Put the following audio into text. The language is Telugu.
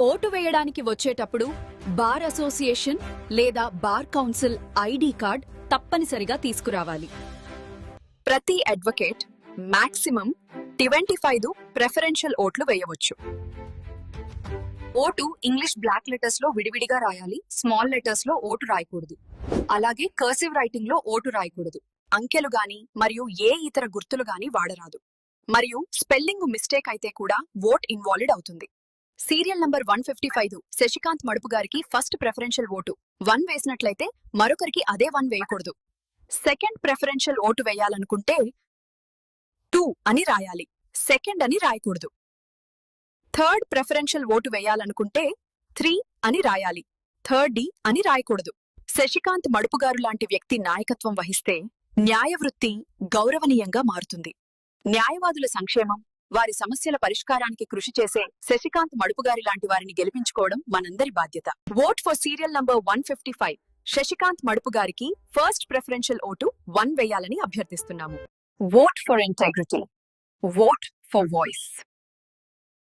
ఓటు వేయడానికి వచ్చేటప్పుడు బార్ అసోసియేషన్ లేదా బార్ కౌన్సిల్ ఐడి కార్డ్ తప్పనిసరిగా తీసుకురావాలి. ప్రతి అడ్వకేట్ మాక్సిమం 25 ప్రెఫరెన్షియల్ ఓట్లు వేయవచ్చు. ఓటు ఇంగ్లీష్ బ్లాక్ లెటర్స్ లో విడివిడిగా రాయాలి. స్మాల్ లెటర్స్ లో ఓటు రాయకూడదు. అలాగే కర్సివ్ రైటింగ్ లో ఓటు రాయకూడదు. అంకెలు గాని మరియు ఏ ఇతర గుర్తులు గాని వాడరాదు. మరియు స్పెల్లింగ్ మిస్టేక్ అయితే కూడా ఓట్ ఇన్వాలిడ్ అవుతుంది. సీరియల్ నంబర్ 155 శశికాంత్ మడుపు గారికి ఫస్ట్ ప్రెఫరెన్షియల్ ఓటు 1 వేసినట్లయితే మరొకరికి అదే 1 వేయకూడదు. సెకండ్ ప్రెఫరెన్షియల్ ఓటు వేయాలనుకుంటే 2 అని రాయాలి, సెకండ్ అని రాయకూడదు. థర్డ్ ప్రెఫరెన్షియల్ ఓటు వేయాలనుకుంటే 3 అని రాయాలి, థర్డ్ డి అని రాయకూడదు. శశికాంత్ మడుపు గారు లాంటి వ్యక్తి నాయకత్వం వహిస్తే న్యాయవృత్తి గౌరవనీయంగా మారుతుంది. న్యాయవాదుల సంక్షేమం, వారి సమస్యల పరిష్కారానికి కృషి చేసే శశికాంత్ మడుపు గారి లాంటి వారిని గెలిపించుకోవడం మనందరి బాధ్యత. Vote for serial number 155 Shashikant Madupu గారికి ఫస్ట్ ప్రెఫరెన్షియల్ ఓటు 1 వేయాలని అభ్యర్థిస్తున్నాము. Vote for integrity, vote for voice.